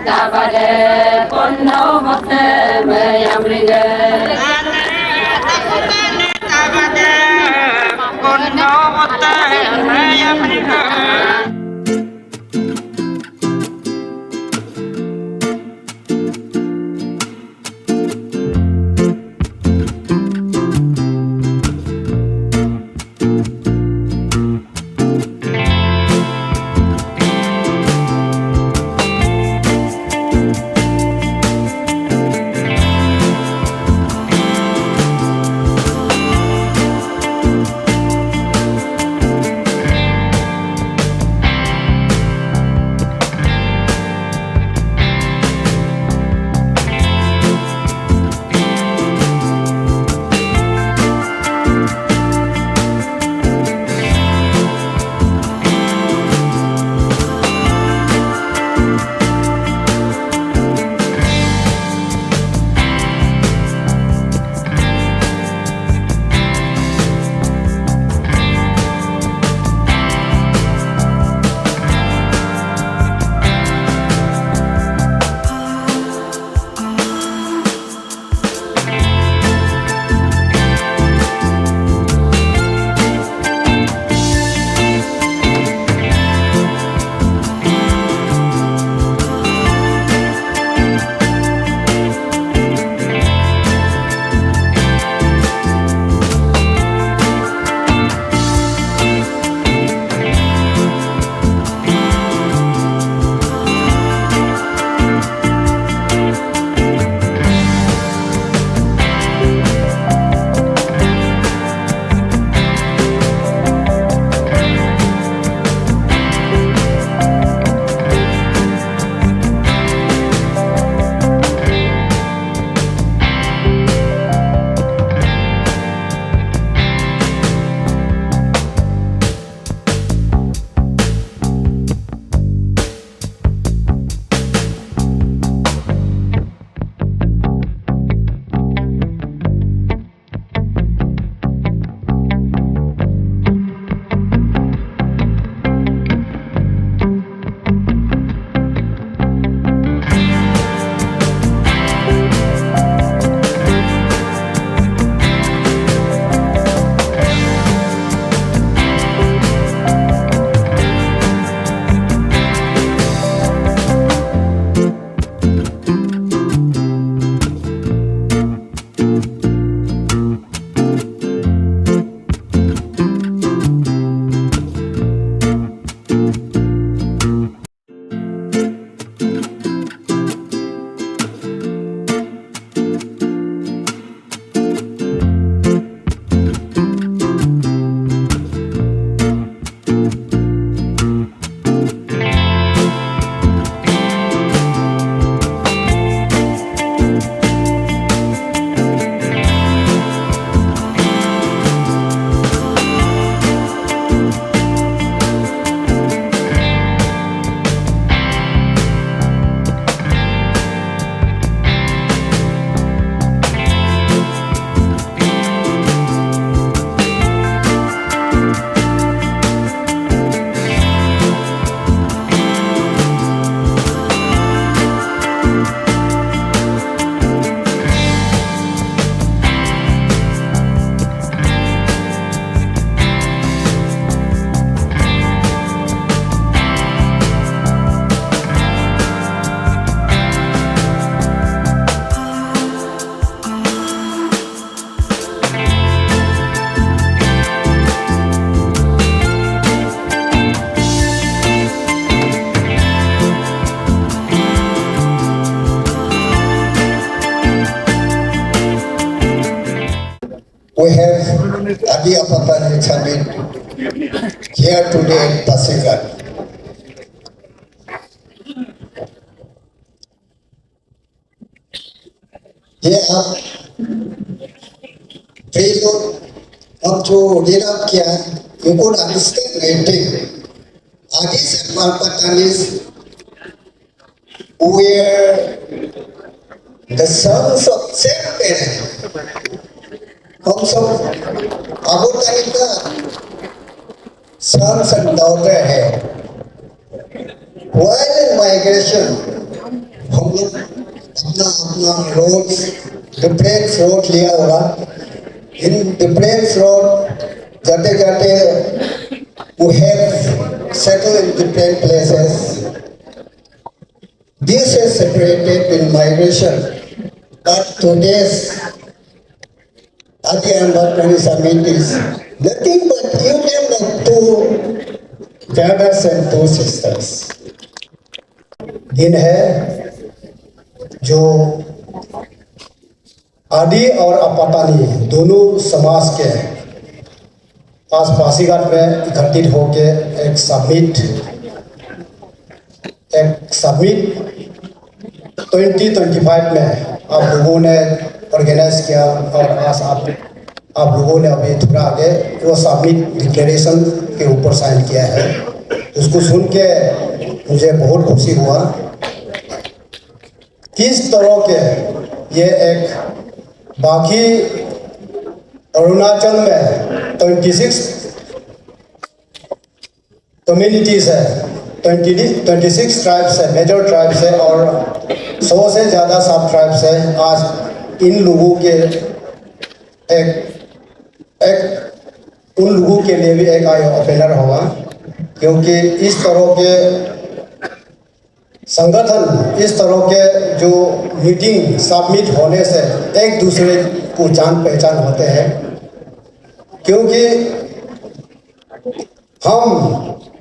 tabade ponno motte me yamringe tabade ponno motte me yamringe We have Adi Apatani Chamin here today in Pasighat. Here up, Velo, up to Lirap Kian, you could understand anything. Adis and Malpatanis were the sons of same parent. Also, Abu Talib का sons and daughter है. While in migration, हम लोग अपना अपना road different road लिया होगा। In different road जाते जाते we have settled in different places. This is separated in migration, but today's Adi Ambadkari Summit is nothing but union of two brothers and two sisters. दिन है जो आदि और अपातानी दोनों समाज के पास पासीघाट में इकट्ठित होके एक समिट 2025 में आप लोगों ने ऑर्गेनाइज किया और आज आप लोगों ने अभी थोड़ा आगे वो समिट डिक्लेरेशन के ऊपर साइन किया है। उसको सुन के मुझे बहुत खुशी हुआ। किस तरह के ये एक बाकी अरुणाचल में 26 कम्युनिटीज़ है, 26 ट्राइब्स है, मेजर ट्राइब्स है और 100 से ज़्यादा सब ट्राइब्स है। आज इन लोगों के एक उन लोगों के लिए भी एक आई ओपनर होगा, क्योंकि इस तरह के संगठन, इस तरह के जो मीटिंग सबमिट होने से एक दूसरे को जान पहचान होते हैं। क्योंकि हम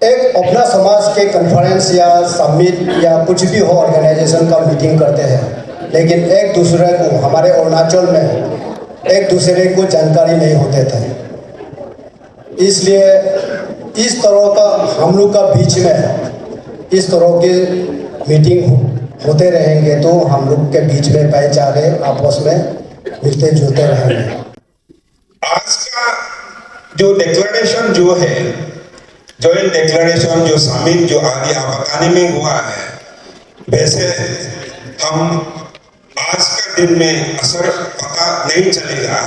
एक अपना समाज के कॉन्फ्रेंस या समिट या कुछ भी हो ऑर्गेनाइजेशन का मीटिंग करते हैं, लेकिन एक दूसरे को हमारे अरुणाचल में एक दूसरे को जानकारी नहीं होते थे। इसलिए इस तरह का हम लोग का बीच में इस तरह के मीटिंग होते रहेंगे तो हम लोग के बीच में भाईचारे आपस में मिलते जुलते रहेंगे। आज का जो डिक्लेरेशन जो है, जॉइंट डिक्लेरेशन जो समिट जो आदि आबातानी में हुआ है, वैसे हम आज का दिन में असर पता नहीं चलेगा,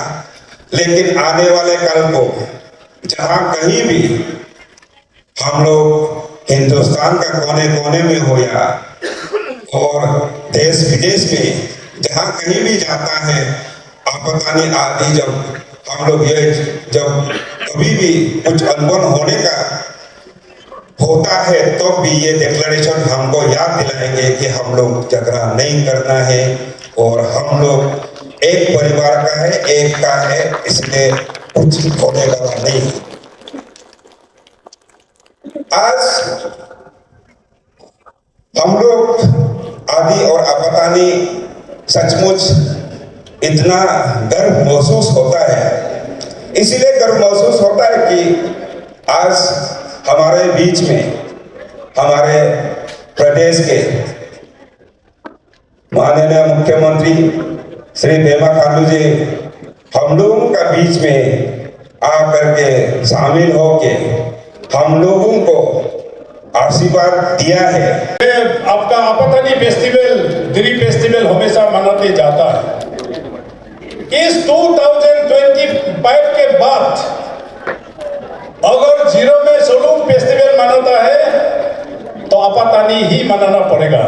लेकिन आने वाले कल को जहाँ कहीं भी हम लोग हिंदुस्तान का कोने कोने में हो या और देश विदेश में जहाँ कहीं भी जाता है आबातानी आदि, जब हम लोग ये जब कभी भी कुछ अनबन होने का होता है तो भी ये डिक्लेरेशन हमको याद दिलाएंगे कि हम लोग झगड़ा नहीं करना है और हम लोग एक परिवार का है, एक का है, इसलिए कुछ होने वाला नहीं। आज हम लोग आदि और आबातानी सचमुच इतना गर्व महसूस होता है, इसलिए गर्व महसूस होता है कि आज हमारे बीच में हमारे प्रदेश के माननीय मुख्यमंत्री श्री पेमा खांडू जी हम लोगों का बीच में आकर के शामिल होके हम लोगों को आशीर्वाद दिया है। आपका आबातानी फेस्टिवल, गिरी फेस्टिवल हमेशा मनाते जाता है। इस 2025 के बाद अगर जीरो में सोलुंग फेस्टिवल मनाता है तो आबातानी ही मनाना पड़ेगा,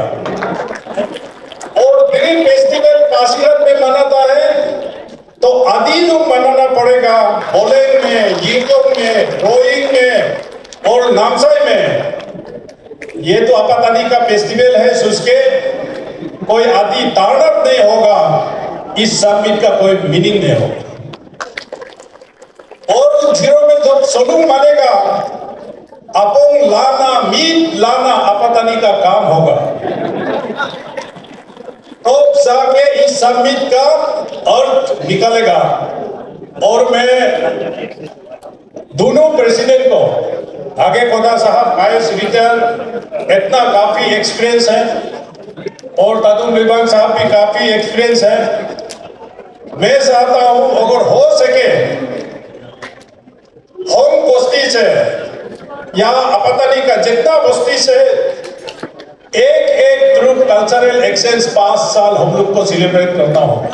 और गिरी फेस्टिवल पासीघाट में मनाता है तो आदि लोग मनाना पड़ेगा। बोलेंग में, यिंगटोंग में, रोइंग में और नामसाई में। ये तो आबातानी का फेस्टिवल है, उसके कोई आदि ताड़प नहीं होगा, इस समिट का कोई मीनिंग नहीं होगा। और जीरो में जब सोलुंग मानेगा, अपोंग लाना, मीट लाना आबातानी का काम होगा, तो जाके इस समिट का अर्थ निकलेगा। और मैं दोनों प्रेसिडेंट को, आगे कोदा साहब आईएएस रिटायर, इतना काफी एक्सपीरियंस है, और तादुम लिबांग साहब भी काफी एक्सपीरियंस है। मैं चाहता हूं अगर हो सके होम बस्ती से या आबातानी का जितना बस्ती से एक ग्रुप कल्चरल एक्सचेंज 5 साल हम लोग को सेलिब्रेट करना होगा।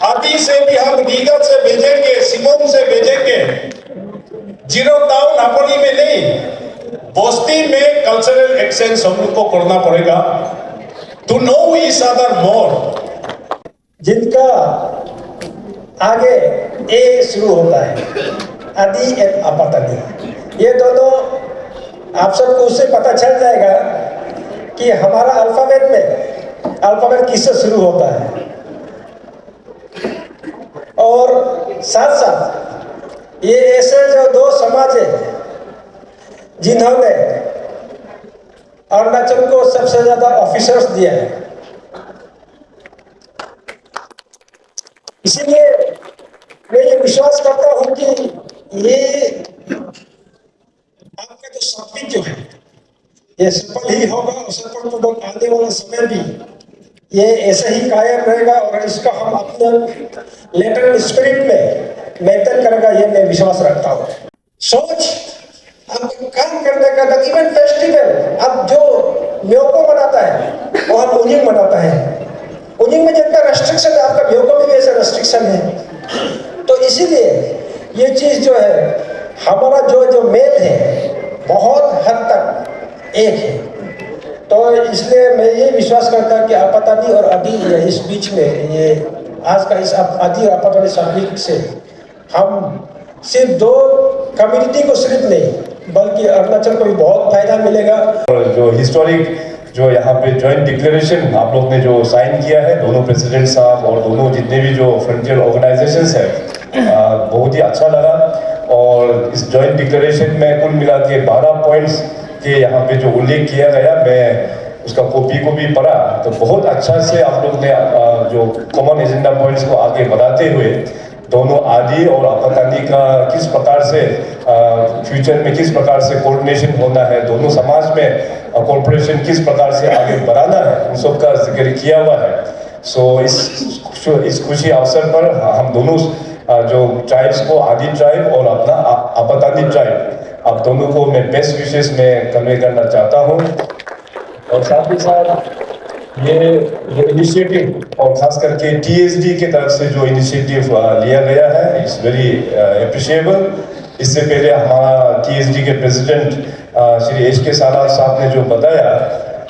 आदि से भी हम रीगत से भेजेंगे, सिमोन से भेजेंगे, जीरो टाउन हापोली में नहीं, बस्ती में कल्चरल एक्सचेंज हम लोग को करना पड़ेगा। to know each other more. जिनका आगे ए शुरू होता है, आदि एंड आपातानी, ये दोनों आप सबको उससे पता चल जाएगा कि हमारा अल्फाबेट किससे शुरू होता है। और साथ साथ ये ऐसे जो दो समाज है जिन्होंने अरुणाचल को सबसे ज्यादा ऑफिसर्स दिया है, इसीलिए मैं ये विश्वास करता हूं कि ये आपका जो समिट जो है ये सफल ही होगा और सफलपूर्वक आने वाला समय भी ये ऐसे ही कायम रहेगा और इसका हम अपने लेटर स्पिरिट में मेंटेन करेगा, ये मैं विश्वास रखता हूँ। सोच अब काम करने का तक इवन फेस्टिवल अब जो म्योको मनाता है वो हम उजिंग मनाता है, उजिंग में जितना रेस्ट्रिक्शन है आपका म्योको में भी ऐसा रेस्ट्रिक्शन है। तो इसीलिए ये चीज जो है हमारा जो मेल है बहुत हद तक एक है। तो इसलिए मैं ये विश्वास करता कि आपातानी और आदि इस बीच में ये आज का इस आदि और आपातानी समिट से हम सिर्फ दो कम्युनिटी को सिर्फ नहीं बल्कि अरुणाचल को भी बहुत फायदा मिलेगा। और जो हिस्टोरिक जो यहाँ पे जॉइंट डिक्लेरेशन आप लोग ने जो साइन किया है दोनों प्रेसिडेंट साहब और दोनों जितने भी जो फ्रंटियर ऑर्गेनाइजेशंस है बहुत ही अच्छा लगा। और इस जॉइंट डिक्लेरेशन में कुल मिला के 12 पॉइंट्स के यहाँ पे जो उल्लेख किया गया, मैं उसका कॉपी को भी पढ़ा तो बहुत अच्छा से आप लोग ने जो कॉमन एजेंडा पॉइंट्स को आगे बढ़ाते हुए दोनों आदि और आपातानी का किस प्रकार से फ्यूचर में किस प्रकार से कोऑर्डिनेशन होना है, दोनों समाज में कोऑपरेशन किस प्रकार से आगे बढ़ाना है, उन सब का जिक्र किया हुआ है। सो इस खुशी अवसर पर हम दोनों जो ट्राइब्स को आदि ट्राइब और अपना आपातानी ट्राइब आप दोनों को मैं बेस्ट विशेष में कन्वे करना चाहता हूँ। और साथ ही साथ ये जो इनिशिएटिव और खास करके TSD के तरफ से जो इनिशिएटिव लिया गया है इट्स वेरी अप्रिशिएबल। इससे पहले हमारा TSD के प्रेसिडेंट श्री HK साला साहब ने जो बताया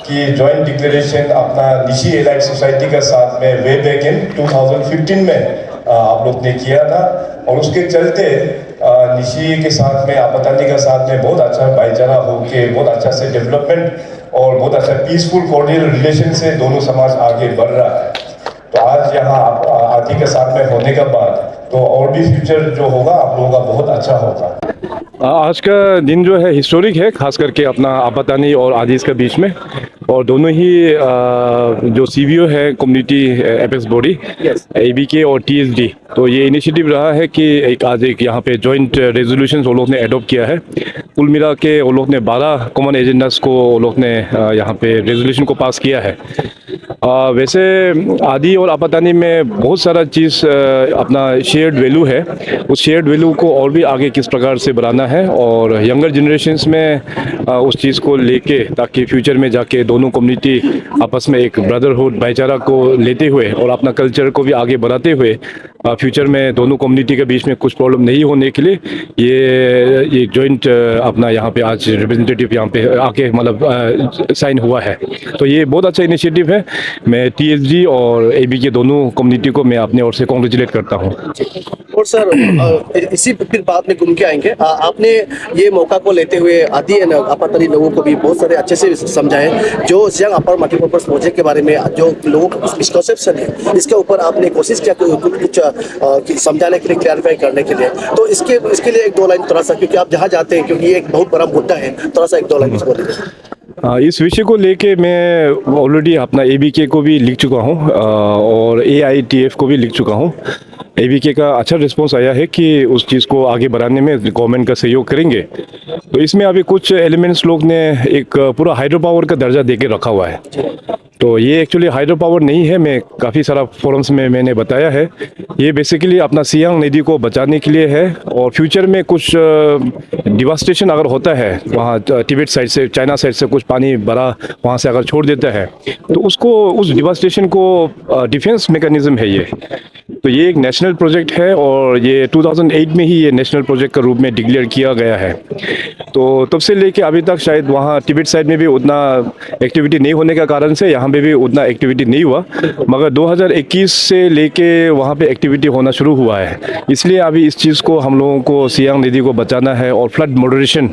कि जॉइंट डिक्लेरेशन अपना निशी एलाइड सोसाइटी के साथ में वे बैक इन 2015 में आप लोग ने किया था और उसके चलते निशी के साथ में आपातानी के साथ में बहुत अच्छा भाईचारा होके बहुत अच्छा से डेवलपमेंट और बहुत अच्छा पीसफुल कोऑर्डिनेट रिलेशन से दोनों समाज आगे बढ़ रहा है। तो आज यहाँ आदि के साथ में होने के बाद तो और भी फ्यूचर जो होगा आप लोगों का बहुत अच्छा होगा। आज का दिन जो है हिस्टोरिक है, खास करके अपना आपातानी और आदिस के बीच में, और दोनों ही जो CBO है कम्युनिटी एपेक्स बॉडी ABK और TSD, तो ये इनिशिएटिव रहा है कि आज एक यहाँ पे जॉइंट रेजोल्यूशन वो लोग ने एडॉप्ट किया है। कुल मिला के वो लोग ने 12 कॉमन एजेंडास को वो लोग ने यहाँ पे रेजोल्यूशन को पास किया है। वैसे आदि और आपातानी में बहुत सारा चीज़ अपना शेयर्ड वैल्यू है, उस शेयर्ड वैल्यू को और भी आगे किस प्रकार से बढ़ाना है और यंगर जनरेशन्स में उस चीज़ को लेके ताकि फ्यूचर में जाके दोनों कम्युनिटी आपस में एक ब्रदरहुड भाईचारा को लेते हुए और अपना कल्चर को भी आगे बढ़ाते हुए फ्यूचर में दोनों कम्युनिटी के बीच में कुछ प्रॉब्लम नहीं होने के लिए ये जॉइंट अपना यहाँ पे आज रिप्रेजेंटेटिव यहाँ पे आके मतलब साइन हुआ है। तो ये बहुत अच्छा इनिशिएटिव है। मैं TSD और ABK दोनों कम्युनिटी को मैं अपने ओर से कॉन्ग्रेचुलेट करता हूँ। और सर इसी फिर बाद में घूम के आएंगे। आपने ये मौका को लेते हुए आदि आपातानी लोगों को भी बहुत सारे अच्छे से समझाए जो सियांग अपर मल्टीपर्पज प्रोजेक्ट के बारे में जो लोगों का कुछ मिसकंसेप्शन है इसके ऊपर आपने कोशिश किया कुछ समझाने के लिए, क्लैरिफाई करने के लिए। तो इसके लिए 1-2 लाइन थोड़ा सा, क्योंकि आप जहाँ जाते हैं क्योंकि ये एक बहुत बड़ा मुद्दा है, थोड़ा सा 1-2 लाइन बोलिए। इस विषय को लेके मैं ऑलरेडी अपना ABK को भी लिख चुका हूँ और AITF को भी लिख चुका हूँ। ABK का अच्छा रिस्पांस आया है कि उस चीज़ को आगे बढ़ाने में गवर्नमेंट का सहयोग करेंगे। तो इसमें अभी कुछ एलिमेंट्स लोग ने एक पूरा हाइड्रो पावर का दर्जा देके रखा हुआ है। तो ये एक्चुअली हाइड्रो पावर नहीं है, मैं काफ़ी सारा फोरम्स में मैंने बताया है। ये बेसिकली अपना सियांग नदी को बचाने के लिए है और फ्यूचर में कुछ डिवास्टेशन अगर होता है वहाँ तिब्बत साइड से, चाइना साइड से कुछ पानी भरा वहाँ से अगर छोड़ देता है तो उसको उस डिवास्टेशन को डिफेंस मैकेनिज्म है ये। तो ये एक नेशनल नेशनल प्रोजेक्ट है और ये 2008 में ही ये नेशनल प्रोजेक्ट का रूप में डिक्लेयर किया गया है। तो तब से लेके अभी तक शायद वहाँ तिब्बत साइड में भी उतना एक्टिविटी नहीं होने का कारण से यहाँ पे भी उतना एक्टिविटी नहीं हुआ, मगर 2021 से लेके वहाँ पे एक्टिविटी होना शुरू हुआ है। इसलिए अभी इस चीज़ को हम लोगों को सियांग नदी को बचाना है और फ्लड मॉडरेशन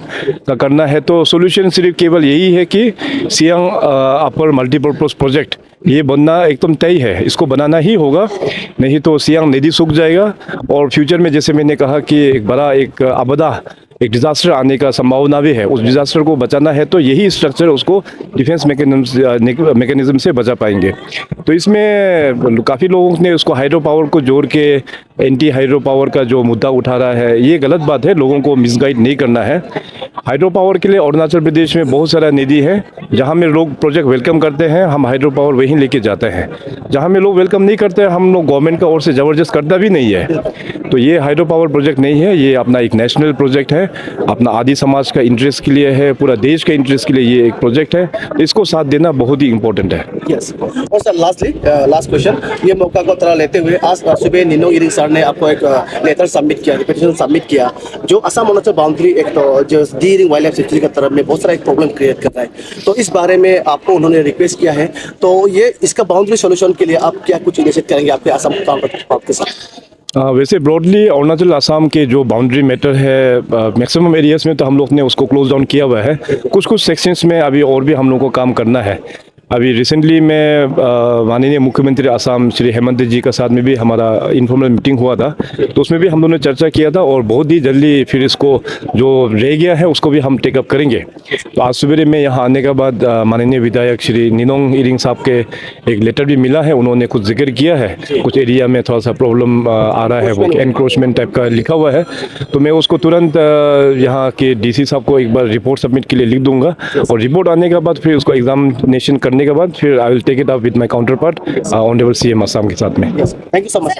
का करना है। तो सोल्यूशन सिर्फ केवल यही है कि सियांग अपर मल्टीपर्पज़ प्रोजेक्ट ये बनना एकदम तय है, इसको बनाना ही होगा, नहीं तो सियांग नदी सूख जाएगा और फ्यूचर में जैसे मैंने कहा कि एक बड़ा एक आपदा एक डिज़ास्टर आने का संभावना भी है। उस डिज़ास्टर को बचाना है तो यही स्ट्रक्चर उसको डिफेंस मैकेनिज्म से बचा पाएंगे। तो इसमें काफ़ी लोगों ने उसको हाइड्रो पावर को जोड़ के एंटी हाइड्रो पावर का जो मुद्दा उठा रहा है, ये गलत बात है, लोगों को मिसगाइड नहीं करना है। हाइड्रो पावर के लिए अरुणाचल प्रदेश में बहुत सारा नदी है जहाँ में लोग प्रोजेक्ट वेलकम करते हैं, हम हाइड्रो पावर वहीं लेके जाते हैं। जहाँ में लोग वेलकम नहीं करते हम लोग गवर्नमेंट का ओर से ज़बरदस्त करता भी नहीं है। तो ये हाइड्रो पावर प्रोजेक्ट नहीं है, ये अपना एक नेशनल प्रोजेक्ट है, अपना आदि समाज का इंटरेस्ट के लिए है, पूरा देश के इंटरेस्ट के लिए ये एक प्रोजेक्ट है। इसको साथ देना बहुत ही इम्पोर्टेंट है। यस। और सर लास्ट क्वेश्चन, ये मौका को तरह लेते हुए आज सुबह निनोंग इरिंग सर ने आपको एक लेटर सबमिट किया, रिपेटिशन सबमिट किया, जो असम अरुणाचल बाउंड्री एक तो जो दी इरिंग वाइल्ड लाइफ सेंचुरी की तरफ में बहुत सारा एक प्रॉब्लम क्रिएट कर रहा है। तो इस बारे में आपको उन्होंने रिक्वेस्ट किया है, तो ये इसका बाउंड्री सोल्यूशन के लिए आप क्या कुछ इनिशिएट करेंगे आपके असम के साथ? वैसे ब्रॉडली अरुणाचल असम के जो बाउंड्री मैटर है मैक्सिमम एरियाज़ में तो हम लोग ने उसको क्लोज डाउन किया हुआ है। कुछ सेक्शंस में अभी और भी हम लोग को काम करना है। अभी रिसेंटली में माननीय मुख्यमंत्री असम श्री हेमंत जी का साथ में भी हमारा इनफॉर्मल मीटिंग हुआ था, तो उसमें भी हम दोनों ने चर्चा किया था और बहुत ही जल्दी फिर इसको जो रह गया है उसको भी हम टेकअप करेंगे। तो आज सवेरे में यहाँ आने के बाद माननीय विधायक श्री निनोंग इरिंग साहब के एक लेटर भी मिला है, उन्होंने कुछ जिक्र किया है, कुछ एरिया में थोड़ा सा प्रॉब्लम आ रहा है, वो एनक्रोचमेंट टाइप का लिखा हुआ है। तो मैं उसको तुरंत यहाँ के DC साहब को एक बार रिपोर्ट सबमिट के लिए लिख दूंगा और रिपोर्ट आने के बाद फिर उसको एग्जामिनेशन करने के बाद फिर I will take it up with my counterpart honourable CM Assam के साथ में। Thank you so much.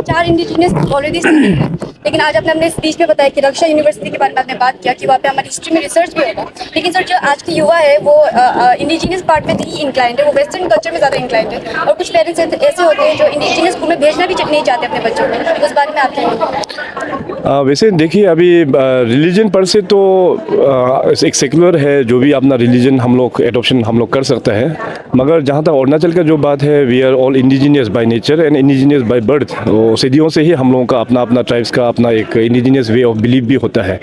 4 indigenous already, लेकिन आज आपने अपने स्पीच में बताया कि रक्षा यूनिवर्सिटी के बारे में आपने बात किया कि वहाँ पे हमारी हिस्ट्री में रिसर्च भी होगा, लेकिन सर जो आज के युवा है वो इंडिजिनियस पार्ट में ही इंक्लाइंड है, वो वेस्टर्न कल्चर में ज़्यादा इंक्लाइंड है और कुछ पेरेंट्स ऐसे होते हैं जो इंडिजिनियस स्कूल में भेजना भी नहीं चाहते अपने बच्चों को, उस बारे में आप क्या? वैसे देखिए अभी रिलीजन पर से तो एक सेकुलर है, जो भी अपना रिलीजन हम लोग एडॉप्शन हम लोग कर सकते हैं, मगर जहाँ तक अरुणाचल का जो बात है, we are all indigenous by nature and indigenous by birth. तो सदियों से ही हम लोगों का अपना अपना ट्राइब्स का अपना एक इंडिजिनियस वे ऑफ बिलीव भी होता है।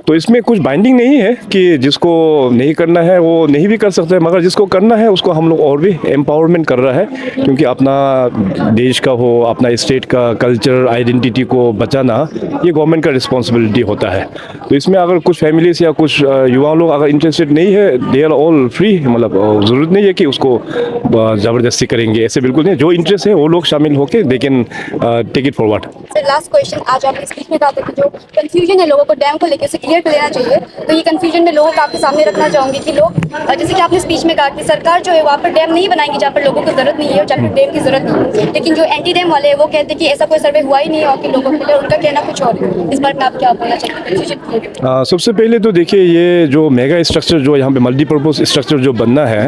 तो इसमें कुछ बाइंडिंग नहीं है कि जिसको नहीं करना है वो नहीं भी कर सकते, मगर जिसको करना है उसको हम लोग और भी एम्पावरमेंट कर रहा है, क्योंकि अपना देश का हो, अपना स्टेट का कल्चर आइडेंटिटी को बचाना ये गवर्नमेंट का रिस्पॉन्सिबिलिटी होता है। तो इसमें अगर कुछ फैमिलीज या कुछ युवा लोग अगर इंटरेस्टेड नहीं है, दे आर ऑल फ्री, मतलब ज़रूरत नहीं है कि उसको ज़बरदस्ती करेंगे, ऐसे बिल्कुल नहीं। जो इंटरेस्ट है वो लोग शामिल होकर they can take it forward. Sir last question, आज आप स्पीच में कहा था कि जो कंफ्यूजन है लोगों को डैम को लेकर उसे क्लियर कर लेना चाहिए, तो ये कंफ्यूजन में लोगों को आपके सामने रखना चाहूँगी कि लोग जैसे कि आपने स्पीच में कहा कि सरकार जो है वहाँ पर डैम नहीं बनाएंगी जहाँ पर लोगों को जरूरत नहीं है और जहाँ पर डैम की जरूरत नहीं है, लेकिन जो एंटी डैम वाले हैं वो कहते हैं कि ऐसा कोई सर्वे हुआ ही नहीं है और कि लोगों के लिए उनका कहना कुछ और है। इस बारे में आप क्या बोलना चाहिए? सबसे पहले तो देखिए ये जो मेगा स्ट्रक्चर जो यहाँ पे मल्टीपर्पज़ स्ट्रक्चर जो बनना है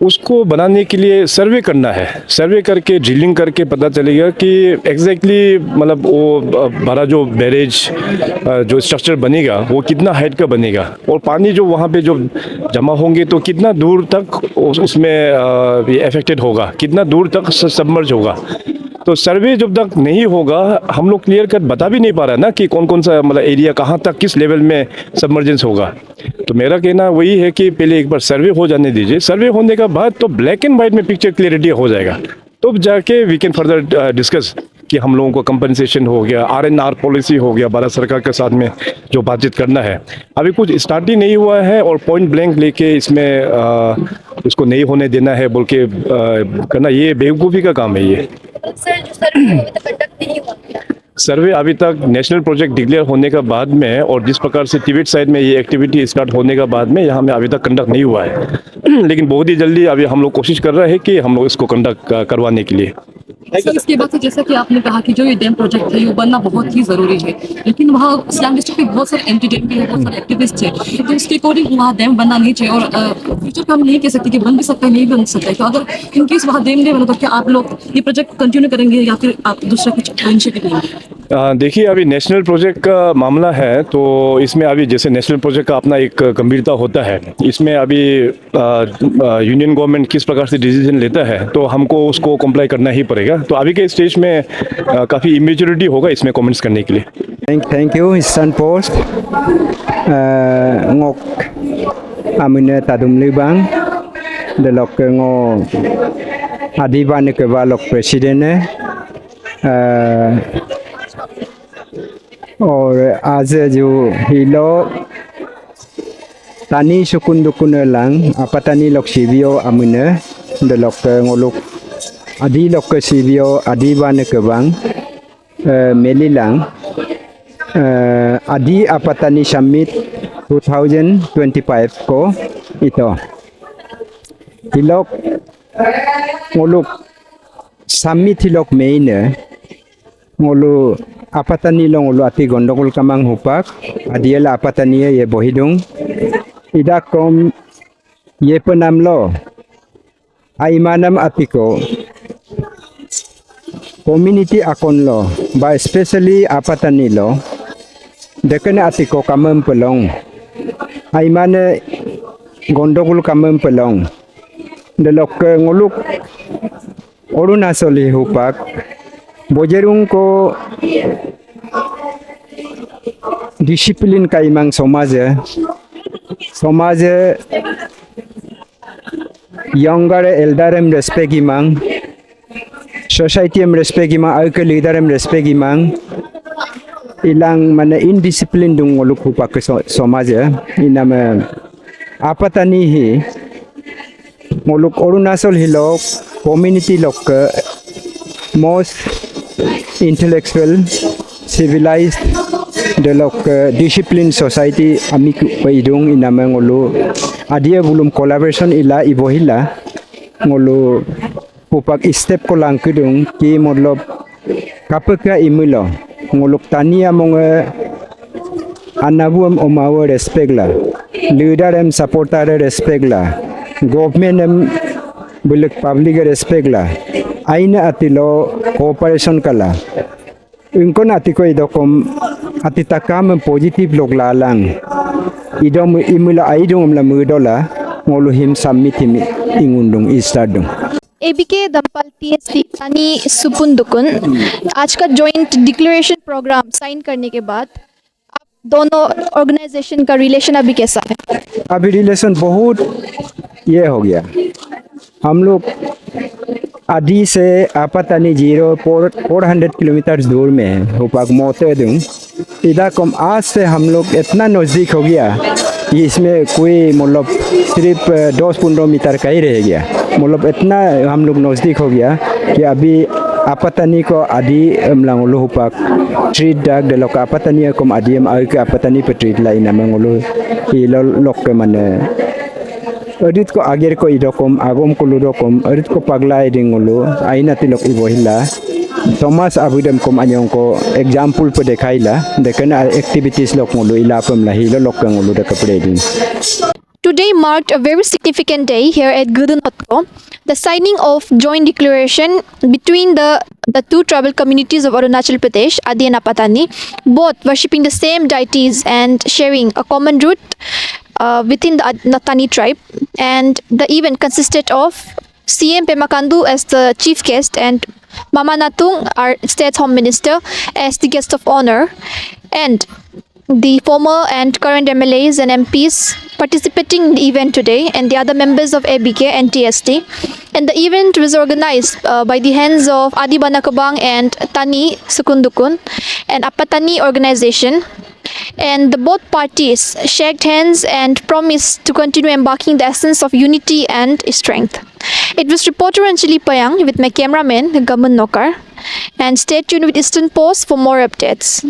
उसको बनाने के लिए सर्वे करना है। सर्वे करके ड्रिलिंग करके पता चलेगा कि एग्जैक्टली मतलब वो बड़ा जो बैरेज जो स्ट्रक्चर बनेगा वो कितना हाइट का बनेगा और पानी जो वहाँ पे जो जमा होंगे तो कितना दूर तक उसमें अफेक्टेड होगा, कितना दूर तक सबमर्ज होगा। तो सर्वे जब तक नहीं होगा हम लोग क्लियर कट बता भी नहीं पा रहा ना कि कौन कौन सा मतलब एरिया कहाँ तक किस लेवल में सबमर्जेंस होगा। तो मेरा कहना वही है कि पहले एक बार सर्वे हो जाने दीजिए, सर्वे होने के बाद तो ब्लैक एंड वाइट में पिक्चर क्लियरिटी हो जाएगा, तो जाके वी कैन फर्दर डिस्कस कि हम लोगों को कंपनसेशन हो गया, RNR पॉलिसी हो गया, भारत सरकार के साथ में जो बातचीत करना है। अभी कुछ स्टार्ट ही नहीं हुआ है और पॉइंट ब्लैंक लेके इसमें इसको नहीं होने देना है बोल के करना, ये बेवकूफ़ी का काम है। ये सर जो सर्वे कंडक्ट नहीं हुआ, सर्वे अभी तक नेशनल प्रोजेक्ट डिक्लेयर होने के बाद में और जिस प्रकार से तिब्बत साइड में ये एक्टिविटी स्टार्ट होने के बाद में यहाँ में अभी तक कंडक्ट नहीं हुआ है, लेकिन बहुत ही जल्दी अभी हम लोग कोशिश कर रहे हैं कि हम लोग इसको कंडक्ट करवाने के लिए। सर इसके बाद से जैसा कि आपने कहा कि जो ये डैम प्रोजेक्ट है ये बनना बहुत ही जरूरी है, लेकिन वहाँ सियांग डिस्ट्रिक्ट में बहुत सारे एंटी डैम भी है, बहुत सारे एक्टिविस्ट है, तो उसके अकॉर्डिंग वहाँ डैम बनना नहीं चाहिए। और फ्यूचर का हम नहीं कह सकते कि बन भी सकता है नहीं बन सकता है, तो अगर इनकेस वहाँ डैम नहीं बना तो क्या आप लोग ये प्रोजेक्ट कंटिन्यू करेंगे या फिर आप दूसरा कुछ इनिशिएटिव लेंगे? देखिए अभी नेशनल प्रोजेक्ट का मामला है, तो इसमें अभी जैसे नेशनल प्रोजेक्ट का अपना एक गंभीरता होता है, इसमें अभी यूनियन गवर्नमेंट किस प्रकार से डिसीजन लेता है तो हमको उसको कंप्लाई करना ही पड़ेगा। तो अभी के स्टेज में काफ़ी इमेच्योरिटी होगा इसमें कमेंट्स करने के लिए। Thank you, Sun Post. Ngok amune tadum libang, the lok ngo adiban ke balok presiden और आज जो हिलो tani sukundukun lang apatani lok sibio amune the lok ngoluk adi lok sibio adiban ke bang melilang Adi Apatani Summit 2025 ko ito. Hilok ngoluk summit hilok main ngolu Apatani long ngolu ati gondokul kamang hupak adiela Apatani ye bohidung ida kom ye penamlo aimanam atiko community akon lo ba especially Apatani lo dekene atiko kamem pelong aimane gondokul kamem pelong delok ngoluk Arunachal hupak bojerung ko disiplin kaimang somaj younger elderem respect imang society em respect imang alke leader em respect imang ilang mana indiscipline dung ngoluk hupak somaj inam Apatani hi ngoluk Arunachal hilok community lok most intellectual civilized delok discipline society amik paidung inam ngolu adia bulum collaboration ila ibohila ngolu hupak step ko lang kudung ki modlob kapaka imulo ngoluk tania mong anabuam omawa respect la leader em supporter respect la government em buluk public respect la aina atilo cooperation kala inkon atiko idokom atitakam positive log lalang idom imula aidum la mudola ngolu him summit him ingundung istadung एबीके दमपाल टीएसटी तनी सुपुंदुकुन आज का joint declaration programme sign करने के बाद आप दोनों ऑर्गेनाइजेशन का रिलेशन अभी कैसा है? अभी रिलेशन बहुत ये हो गया, हम लोग आदि से Apatani 400 किलोमीटर दूर में है हुपाक मोतेदुंग इधर कम आज से हम लोग इतना नज़दीक हो गया कि इसमें कोई मतलब सिर्फ 10-15 मीटर का ही रह गया, मतलब इतना हम लोग नज़दीक हो गया कि अभी Apatani को आदि मलांगलो हुपाक ट्रीट डाक डेलोक Apatani को आदि हम आगे Apatani पे ट्रीट लाई ना मंगलो ये लोग के मने अरित को आगे को इडोकम आगम को लुडोकम अरित को पगला इडिंगलो आइना Tilok इबोहिला Thomas abudem kom anyong ko example pe dekaila dekana activities lok ngulu ilapam la hilo lok ngulu de kapredin. Today marked a very significant day here at Gudunotko, the signing of joint declaration between the two tribal communities of Arunachal Pradesh, Adi and Apatani, both worshipping the same deities and sharing a common root within the Tani tribe. And the event consisted of CM Pema Khandu as the chief guest and Mama Natung, our state home minister, as the guest of honor, and the former and current MLAs and MPs participating in the event today, and the other members of ABK and TST. And the event was organized by the hands of Adi Banakabang and Tani Sukundukun and Apatani organization. And the both parties shook hands and promised to continue embarking the essence of unity and strength. It was reporter Anjali Payang with my cameraman Gaman Nokar, and stay tuned with Eastern Post for more updates.